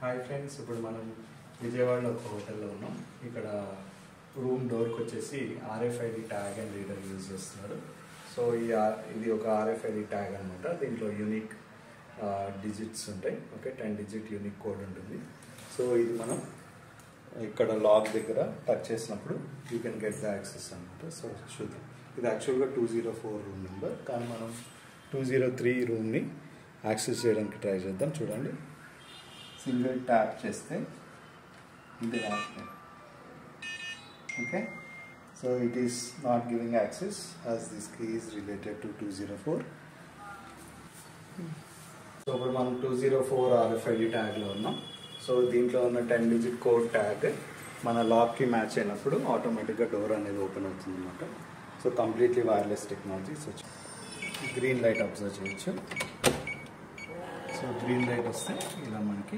Hi friends, ఇప్పుడు మనం విజయవాడలో ఒక హోటల్లో ఉన్నాం. ఇక్కడ రూమ్ డోర్కి వచ్చేసి RFID tag and reader use చేస్తున్నారు. సో ఇది ఒక RFID ట్యాగ్ అనమాట. దీంట్లో యూనిక్ డిజిట్స్ ఉంటాయి. ఓకే, 10 డిజిట్ యూనిక్ కోడ్ ఉంటుంది. సో ఇది మనం ఇక్కడ లాక్ దగ్గర టచ్ చేసినప్పుడు you can get the access అనమాట. సో చూద్దాం. ఇది యాక్చువల్గా 204 రూమ్ నెంబర్, కానీ మనం 203 రూమ్ని యాక్సెస్ చేయడానికి ట్రై చేద్దాం. చూడండి, సింగిల్ ట్యాప్ చేస్తే ఇది రావట్లేదు. Okay, so it is not giving access as this key is related to 204. So ఇప్పుడు మనం 204 RFID ట్యాగ్లో ఉన్నాం. సో దీంట్లో ఉన్న 10 డిజిట్ కోడ్ ట్యాగ్ మన లాక్కి మ్యాచ్ అయినప్పుడు ఆటోమేటిక్గా డోర్ అనేది ఓపెన్ అవుతుంది అనమాట. So completely wireless technology. So green light observe చేయొచ్చు. సో గ్రీన్ లైట్ వస్తే ఇలా మనకి